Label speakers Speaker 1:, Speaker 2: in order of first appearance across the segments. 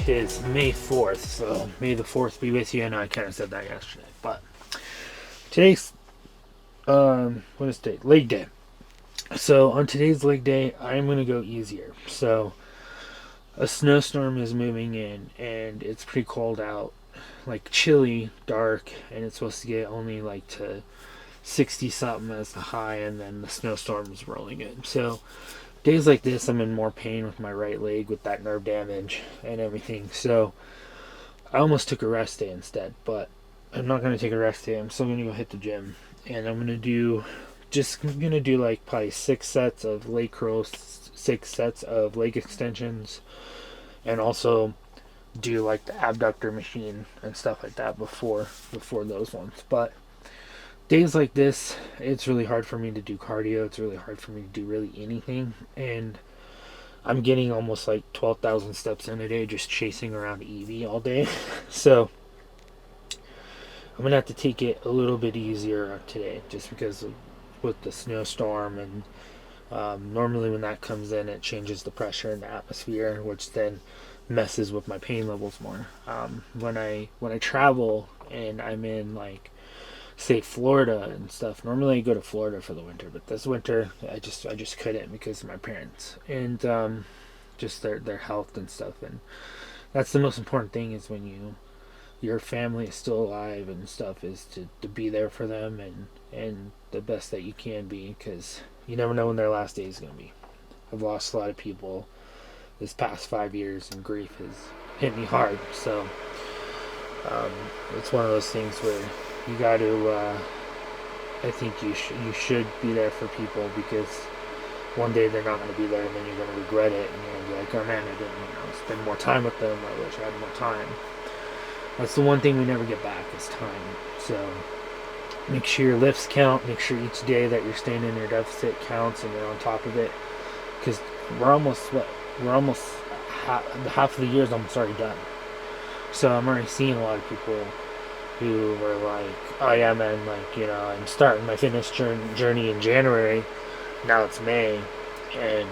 Speaker 1: is May 4th, so May the 4th be with you. I know I kind of said that yesterday, but today's, what is today? Leg day. So on today's leg day, I'm going to go easier. So a snowstorm is moving in, and it's pretty cold out, like chilly, dark, and it's supposed to get only like to 60 something as the high, and then the snowstorm is rolling in. So days like this, I'm in more pain with my right leg with that nerve damage and everything. So I almost took a rest day instead, but I'm not going to take a rest day. I'm still going to go hit the gym, and I'm going to do like probably 6 sets of leg curls, 6 sets of leg extensions, and also do like the abductor machine and stuff like that before those ones. But days like this, it's really hard for me to do cardio. It's really hard for me to do really anything, and I'm getting almost like 12,000 steps in a day just chasing around EV all day. So I'm gonna have to take it a little bit easier today, just because with the snowstorm, and normally when that comes in, it changes the pressure in the atmosphere, which then messes with my pain levels more. When I travel and I'm in like say Florida and stuff. Normally I go to Florida for the winter, but this winter I just couldn't because of my parents and just their health and stuff. And that's the most important thing, is when your family is still alive and stuff, is to be there for them and the best that you can be, because you never know when their last day is going to be. I've lost a lot of people this past 5 years, and grief has hit me hard. So um, it's one of those things where you got to. I think you should be there for people, because one day they're not going to be there, and then you're going to regret it, and you're going to be like, oh man, I didn't spend more time with them. I wish I had more time. That's the one thing we never get back, is time. So make sure your lifts count. Make sure each day that you're staying in your deficit counts, and you're on top of it, because we're almost half of the year is almost already done. So I'm already seeing a lot of people who were like, oh yeah man, like, I'm starting my fitness journey in January. Now it's May, and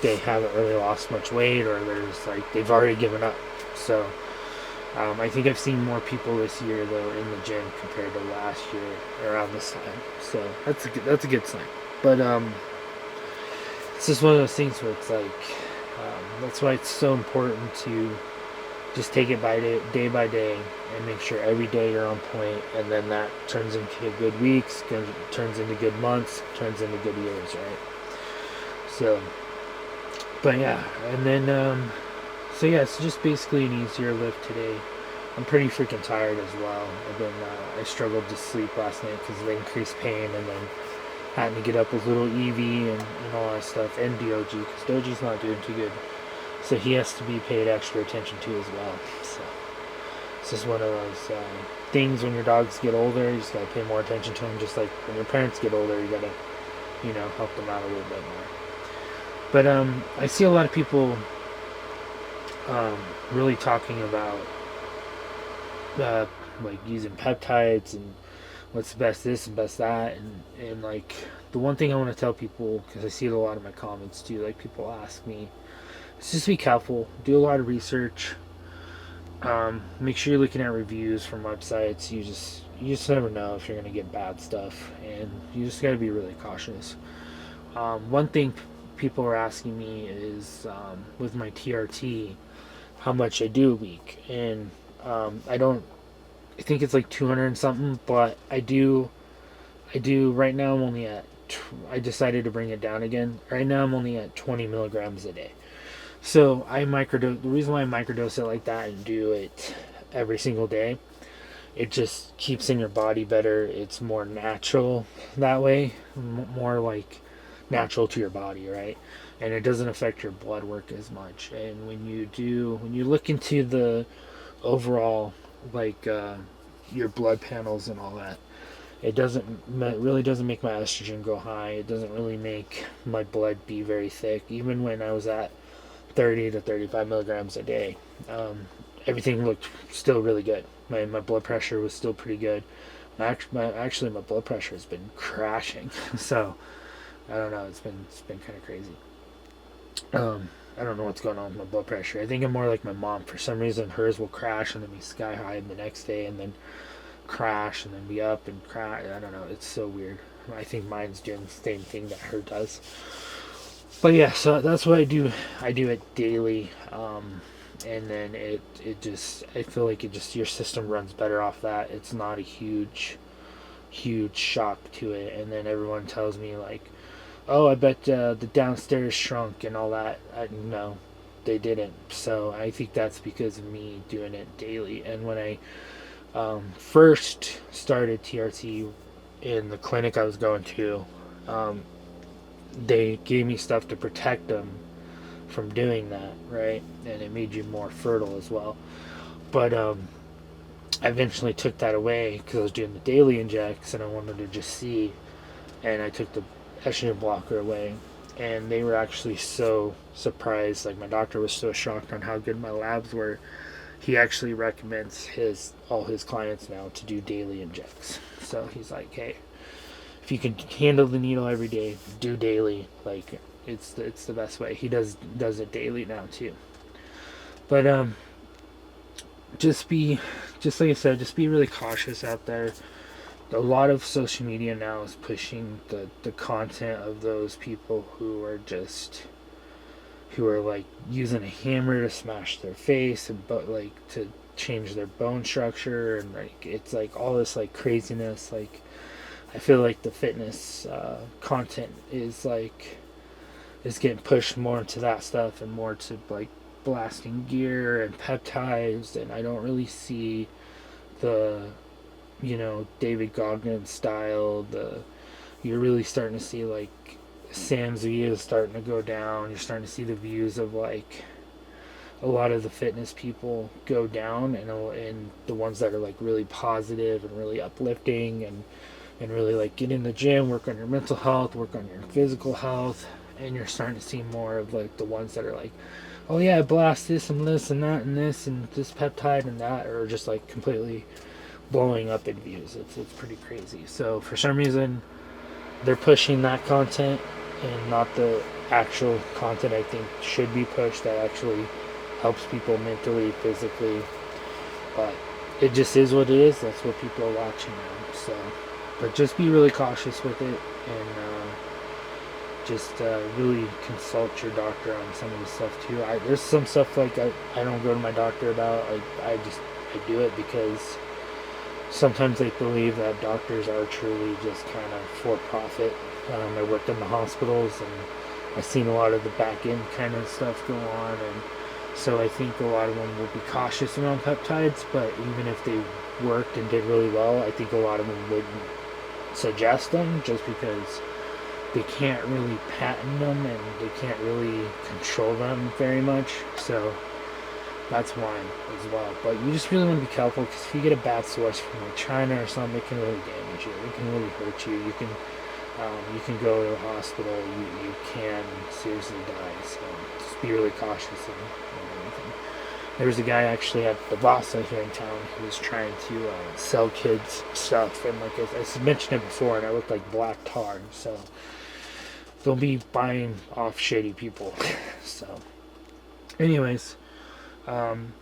Speaker 1: they haven't really lost much weight, or there's like they've already given up. So I think I've seen more people this year though in the gym compared to last year around this time. So that's a good sign. But it's just one of those things where it's like that's why it's so important to just take it day by day, and make sure every day you're on point, and then that turns into good weeks, turns into good months, turns into good years, right? So, but yeah, and then so yeah, it's just basically an easier lift today. I'm pretty freaking tired as well. I struggled to sleep last night because of the increased pain, and then having to get up with little Evie and all that stuff, and Doji, because Doji's not doing too good. So he has to be paid extra attention to as well. So it's just one of those things. When your dogs get older, you just gotta pay more attention to them. Just like when your parents get older, you gotta, help them out a little bit more. But I see a lot of people really talking about like using peptides and what's the best this and best that, and like the one thing I want to tell people, because I see it a lot in my comments too, like people ask me, just be careful. Do a lot of research. Make sure you're looking at reviews from websites. You just never know if you're gonna get bad stuff, and you just gotta be really cautious. One thing people are asking me is with my TRT, how much I do a week, and I don't. I think it's like 200 and something, but I do. Right now, I'm only at. I decided to bring it down again. Right now, I'm only at 20 milligrams a day. So I microdose. The reason why I microdose it like that and do it every single day, it just keeps in your body better. It's more natural that way, more like natural to your body, right? And it doesn't affect your blood work as much. And when you look into the overall, like your blood panels and all that, it really doesn't make my estrogen go high. It doesn't really make my blood be very thick. Even when I was at 30 to 35 milligrams a day, everything looked still really good. My blood pressure was still pretty good. Actually, my blood pressure has been crashing. So I don't know. It's been kind of crazy. I don't know what's going on with my blood pressure. I think I'm more like my mom. For some reason, hers will crash and then be sky high the next day, and then crash and then be up and crash. I don't know. It's so weird. I think mine's doing the same thing that her does. But yeah, so that's what I do. I do it daily, and then it just, I feel like it just, your system runs better off that. It's not a huge shock to it. And then everyone tells me like, oh, I bet the downstairs shrunk and all that. No, they didn't. So I think that's because of me doing it daily. And when I first started TRT in the clinic I was going to, um, they gave me stuff to protect them from doing that, right? And it made you more fertile as well. But I eventually took that away because I was doing the daily injects and I wanted to just see. And I took the estrogen blocker away. And they were actually so surprised. Like, my doctor was so shocked on how good my labs were. He actually recommends all his clients now to do daily injects. So he's like, hey, if you can handle the needle every day, do daily. Like, it's the best way. He does it daily now too. But just like I said, just be really cautious out there. A lot of social media now is pushing the content of those people who are like using a hammer to smash their face, and but like to change their bone structure, and like it's like all this like craziness. Like, I feel like the fitness content is getting pushed more into that stuff and more to like blasting gear and peptides, and I don't really see the David Goggins style. You're really starting to see like Sam's views starting to go down. You're starting to see the views of like a lot of the fitness people go down, and the ones that are like really positive and really uplifting and really like get in the gym, work on your mental health, work on your physical health, and you're starting to see more of like the ones that are like, oh yeah, blast this and this and that and this and this peptide and that, are just like completely blowing up in views. It's pretty crazy. So for some reason, they're pushing that content and not the actual content I think should be pushed that actually helps people mentally, physically. But it just is what it is. That's what people are watching now. So, but just be really cautious with it, and just really consult your doctor on some of the stuff too. There's some stuff like I don't go to my doctor about. I do it because sometimes they believe that doctors are truly just kind of for profit. I worked in the hospitals and I've seen a lot of the back end kind of stuff go on, and so I think a lot of them will be cautious around peptides, but even if they worked and did really well, I think a lot of them wouldn't suggest them just because they can't really patent them and they can't really control them very much. So that's why as well. But you just really want to be careful, because if you get a bad source from like China or something, it can really damage you. It can really hurt you. You can go to the hospital. You can seriously die. So just be really cautious and everything. There was a guy actually at the Vasa here in town who was trying to sell kids stuff, and like I mentioned it before, and I looked like black tar. So don't be buying off shady people. So, anyways. I'm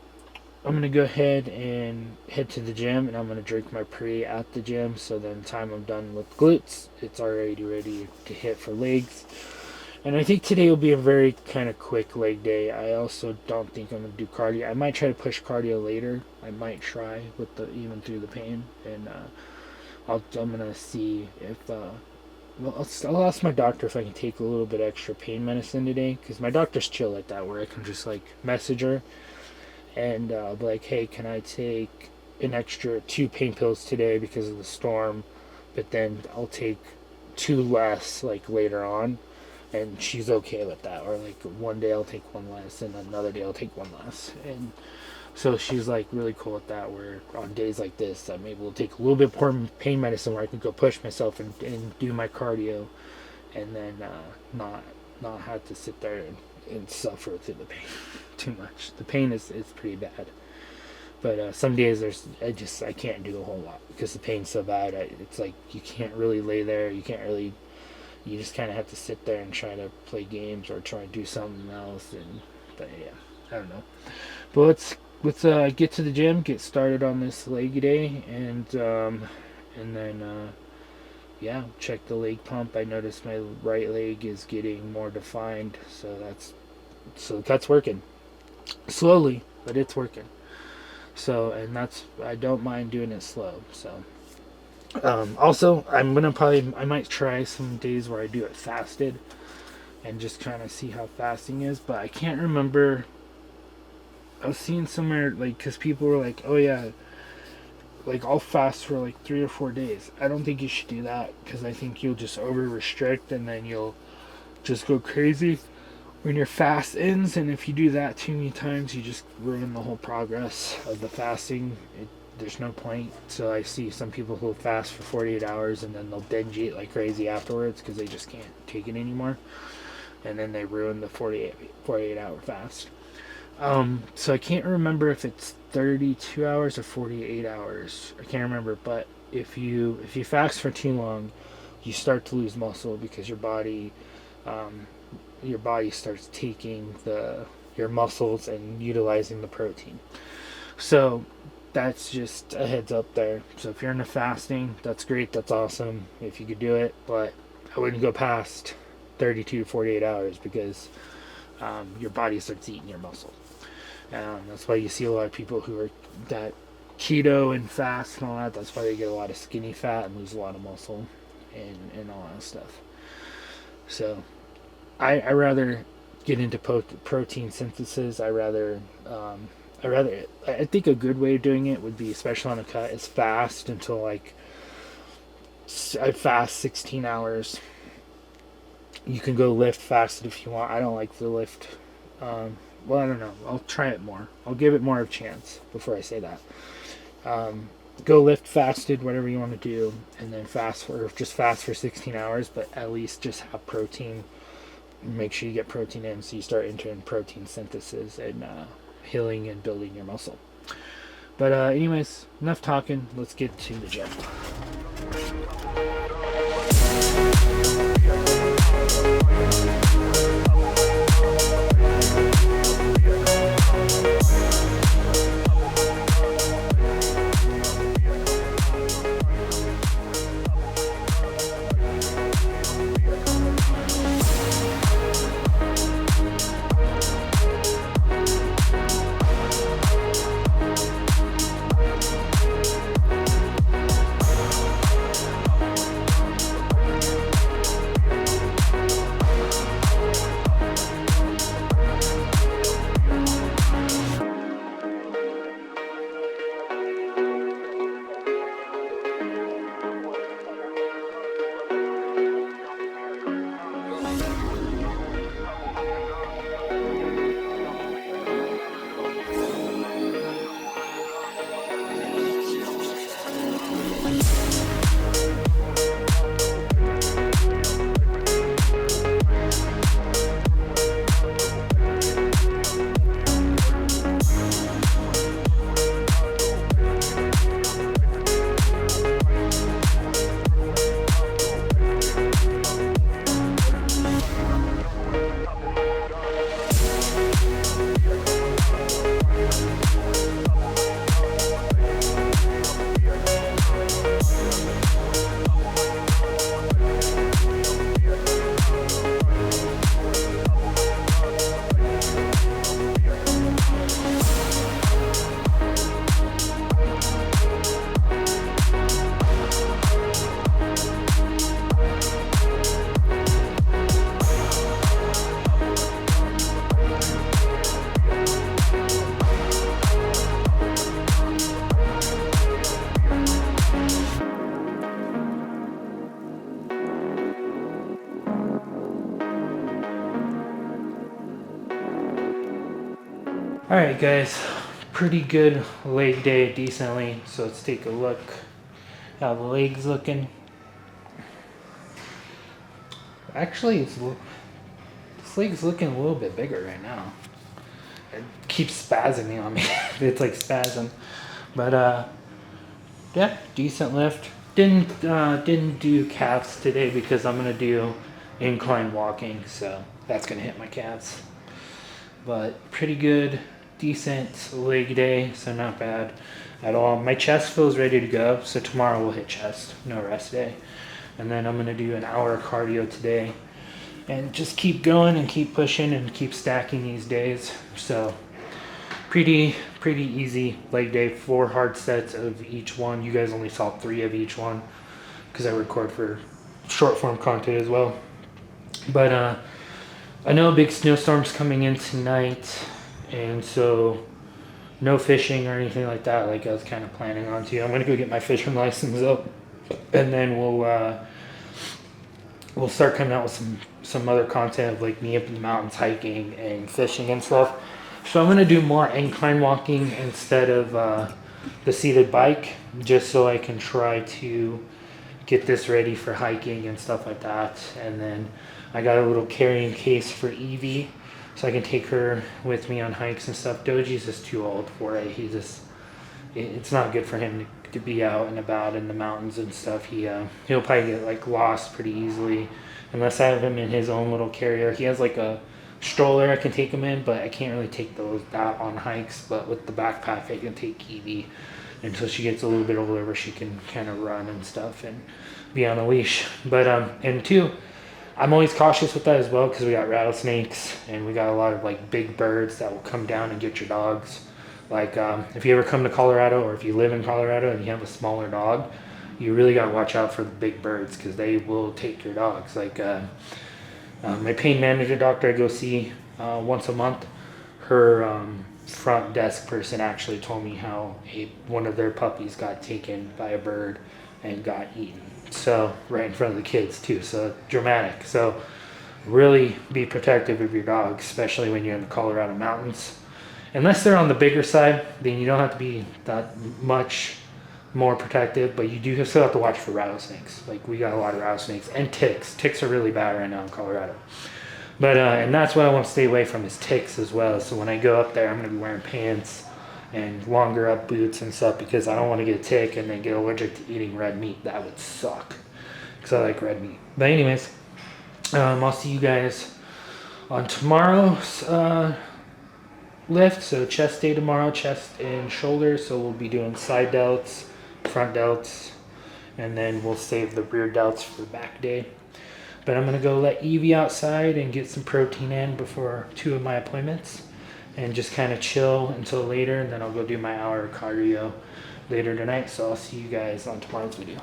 Speaker 1: going to go ahead and head to the gym, and I'm going to drink my pre at the gym, so then the time I'm done with glutes, it's already ready to hit for legs. And I think today will be a very kind of quick leg day. I also don't think I'm going to do cardio. I might try to push cardio later. I might try with even through the pain, and I'm going to see if I'll ask my doctor if I can take a little bit extra pain medicine today, because my doctor's chill like that, where I can just like message her and I'll be like, hey, can I take an extra 2 pain pills today because of the storm, but then I'll take 2 less like later on, and she's okay with that. Or like one day I'll take 1 less and another day I'll take 1 less, and so she's like really cool with that, where on days like this I'm able to take a little bit more pain medicine where I can go push myself and do my cardio, and then not have to sit there and suffer through the pain too much. The pain is pretty bad, but some days I can't do a whole lot because the pain's so bad. It's like you can't really lay there, you can't really you just kind of have to sit there and try to play games or try to do something else. But yeah, I don't know. But let's get to the gym, get started on this leg day, and then yeah, check the leg pump. I noticed my right leg is getting more defined, so that's working slowly, but it's working. So, and that's, I don't mind doing it slow. So also, I might try some days where I do it fasted and just kind of see how fasting is. But I can't remember. I was seeing somewhere, like, because people were like, oh yeah, like, I'll fast for like 3 or 4 days. I don't think you should do that, because I think you'll just over restrict and then you'll just go crazy when your fast ends. And if you do that too many times, you just ruin the whole progress of the fasting. There's no point. So I see some people who fast for 48 hours and then they'll binge eat like crazy afterwards because they just can't take it anymore, and then they ruin the 48 hour fast. So I can't remember if it's 32 hours or 48 hours. I can't remember, but if you fast for too long, you start to lose muscle because um, your body starts taking your muscles and utilizing the protein. So that's just a heads up there. So if you're into fasting, that's great. That's awesome if you could do it, but I wouldn't go past 32 to 48 hours because your body starts eating your muscle. That's why you see a lot of people who are that keto and fast and all that. That's why they get a lot of skinny fat and lose a lot of muscle and all that stuff. So I rather get into protein synthesis. I think a good way of doing it would be, especially on a cut, is fast until like I fast 16 hours. You can go lift fasted if you want. I don't like the lift. Well, I don't know. I'll try it more. I'll give it more of a chance before I say that. Go lift fasted, whatever you want to do, and then fast for 16 hours, but at least just have protein. Make sure you get protein in, so you start entering protein synthesis and healing and building your muscle. But anyways, enough talking. Let's get to the gym. Alright guys, pretty good leg day, decently. So let's take a look how the leg's looking. Actually, this leg's looking a little bit bigger right now. It keeps spasming on me. It's like spasm. But yeah, decent lift. Didn't do calves today because I'm gonna do incline walking, so that's gonna hit my calves. But pretty good, decent leg day, so not bad at all. My chest feels ready to go, so tomorrow we'll hit chest, no rest day. And then I'm gonna do an hour of cardio today and just keep going and keep pushing and keep stacking these days. So pretty easy leg day, 4 hard sets of each one. You guys only saw 3 of each one because I record for short form content as well. But I know a big snowstorm's coming in tonight, and so no fishing or anything like that like I was kind of planning on to. I'm gonna go get my fishing license up, and then we'll start coming out with some other content of like me up in the mountains hiking and fishing and stuff. So I'm gonna do more incline walking instead of the seated bike, just so I can try to get this ready for hiking and stuff like that. And then I got a little carrying case for Evie, so I can take her with me on hikes and stuff. Doji's just too old for it. It's not good for him to be out and about in the mountains and stuff. He'll probably get like lost pretty easily unless I have him in his own little carrier. He has like a stroller I can take him in, but I can't really take that on hikes. But with the backpack, I can take Evie until she gets a little bit older, where she can kind of run and stuff and be on a leash. But and two, I'm always cautious with that as well, because we got rattlesnakes and we got a lot of like big birds that will come down and get your dogs. Like if you ever come to Colorado, or if you live in Colorado and you have a smaller dog, you really got to watch out for the big birds, because they will take your dogs. Like my pain manager doctor I go see once a month, her front desk person actually told me how one of their puppies got taken by a bird and got eaten. So right in front of the kids too, so dramatic. So really be protective of your dog, especially when you're in the Colorado mountains. Unless they're on the bigger side, then you don't have to be that much more protective, but you do still have to watch for rattlesnakes. Like we got a lot of rattlesnakes and ticks. Ticks are really bad right now in Colorado. But and that's what I want to stay away from, is ticks as well. So when I go up there, I'm going to be wearing pants and longer up boots and stuff, because I don't want to get a tick and then get allergic to eating red meat. That would suck, because I like red meat. But anyways, I'll see you guys on tomorrow's lift. So chest day tomorrow, chest and shoulders. So we'll be doing side delts, front delts, and then we'll save the rear delts for back day. But I'm gonna go let Evie outside and get some protein in before 2 of my appointments, and just kind of chill until later, and then I'll go do my hour of cardio later tonight. So I'll see you guys on tomorrow's video.